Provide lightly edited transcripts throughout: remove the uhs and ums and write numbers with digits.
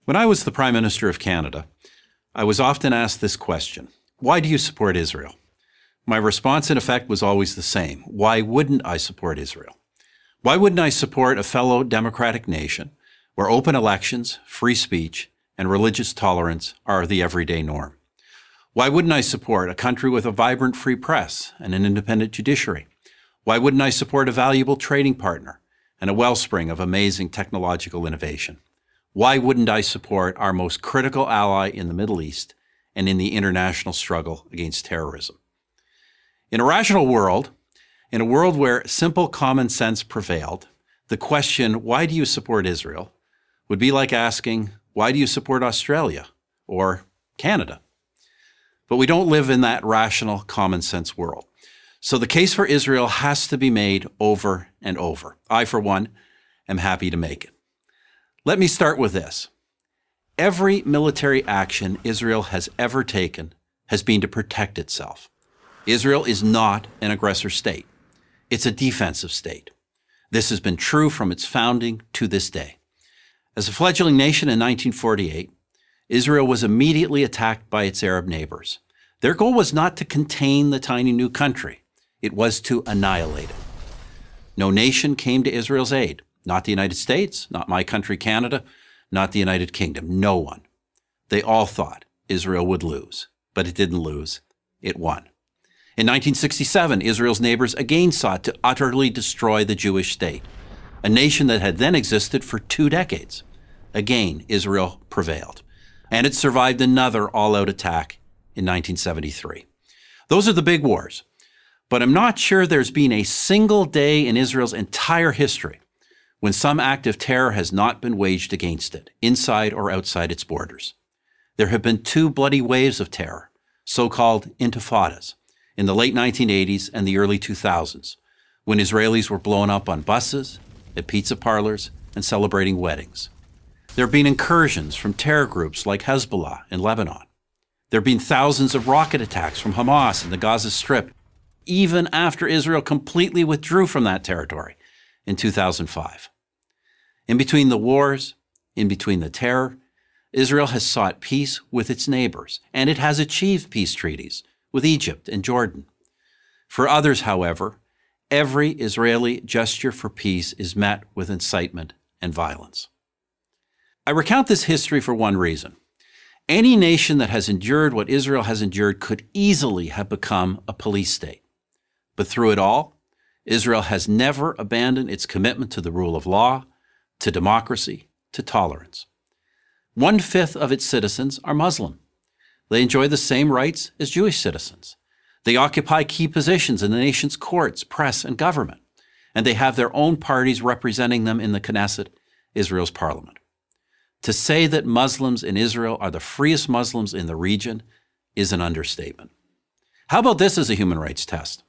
When I was the Prime Minister of Canada, I was often asked this question: why do you support Israel? My response, in effect, was always the same. Why wouldn't I support Israel? Why wouldn't I support a fellow democratic nation where open elections, free speech, and religious tolerance are the everyday norm? Why wouldn't I support a country with a vibrant free press and an independent judiciary? Why wouldn't I support a valuable trading partner and a wellspring of amazing technological innovation? Why wouldn't I support our most critical ally in the Middle East and in the international struggle against terrorism? In a rational world, in a world where simple common sense prevailed, the question, why do you support Israel, would be like asking, why do you support Australia or Canada? But we don't live in that rational common sense world. So the case for Israel has to be made over and over. I, for one, am happy to make it. Let me start with this. Every military action Israel has ever taken has been to protect itself. Israel is not an aggressor state. It's a defensive state. This has been true from its founding to this day. As a fledgling nation in 1948, Israel was immediately attacked by its Arab neighbors. Their goal was not to contain the tiny new country. It was to annihilate it. No nation came to Israel's aid. Not the United States, not my country, Canada, not the United Kingdom. No one. They all thought Israel would lose, but it didn't lose. It won. In 1967, Israel's neighbors again sought to utterly destroy the Jewish state, a nation that had then existed for 2 decades. Again, Israel prevailed, and it survived another all-out attack in 1973. Those are the big wars, but I'm not sure there's been a single day in Israel's entire history when some act of terror has not been waged against it, inside or outside its borders. There have been 2 bloody waves of terror, so-called intifadas, in the late 1980s and the early 2000s, when Israelis were blown up on buses, at pizza parlors, and celebrating weddings. There have been incursions from terror groups like Hezbollah in Lebanon. There have been thousands of rocket attacks from Hamas in the Gaza Strip, even after Israel completely withdrew from that territory in 2005. In between the wars, in between the terror, Israel has sought peace with its neighbors, and it has achieved peace treaties with Egypt and Jordan. For others, however, every Israeli gesture for peace is met with incitement and violence. I recount this history for one reason. Any nation that has endured what Israel has endured could easily have become a police state. But through it all, Israel has never abandoned its commitment to the rule of law, to democracy, to tolerance. 1/5 of its citizens are Muslim. They enjoy the same rights as Jewish citizens. They occupy key positions in the nation's courts, press, and government, and they have their own parties representing them in the Knesset, Israel's parliament. To say that Muslims in Israel are the freest Muslims in the region is an understatement. How about this as a human rights test?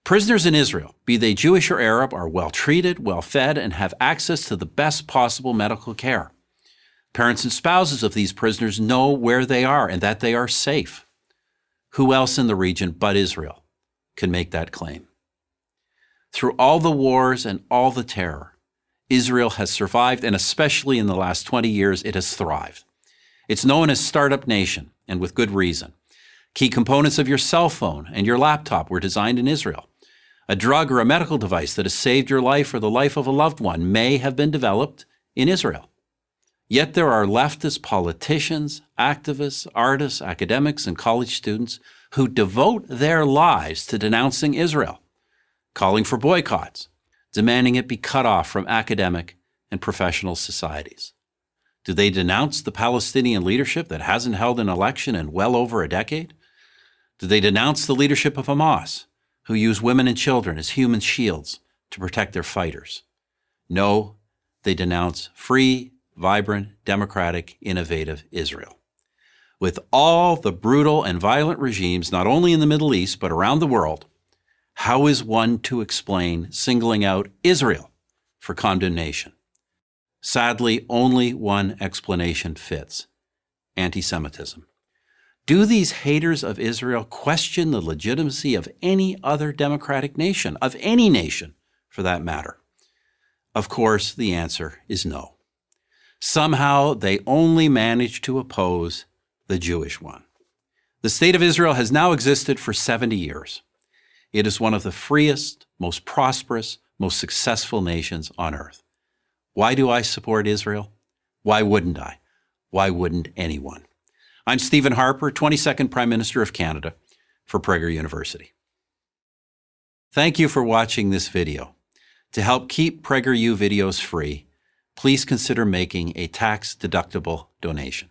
Prisoners in Israel, be they Jewish or Arab, are well treated, well fed, and have access to the best possible medical care. Parents and spouses of these prisoners know where they are and that they are safe. Who else in the region but Israel can make that claim? Through all the wars and all the terror, Israel has survived, and especially in the last 20 years, it has thrived. It's known as Startup Nation, and with good reason. Key components of your cell phone and your laptop were designed in Israel. A drug or a medical device that has saved your life or the life of a loved one may have been developed in Israel. Yet there are leftist politicians, activists, artists, academics, and college students who devote their lives to denouncing Israel, calling for boycotts, demanding it be cut off from academic and professional societies. Do they denounce the Palestinian leadership that hasn't held an election in well over a decade? Do they denounce the leadership of Hamas, who use women and children as human shields to protect their fighters? No, they denounce free, vibrant, democratic, innovative Israel. With all the brutal and violent regimes, not only in the Middle East, but around the world, how is one to explain singling out Israel for condemnation? Sadly, only one explanation fits: anti-Semitism. Do these haters of Israel question the legitimacy of any other democratic nation, of any nation for that matter? Of course, the answer is no. Somehow they only managed to oppose the Jewish one. The State of Israel has now existed for 70 years. It is one of the freest, most prosperous, most successful nations on earth. Why do I support Israel? Why wouldn't I? Why wouldn't anyone? I'm Stephen Harper, 22nd Prime Minister of Canada for Prager University. Thank you for watching this video. To help keep PragerU videos free, please consider making a tax-deductible donation.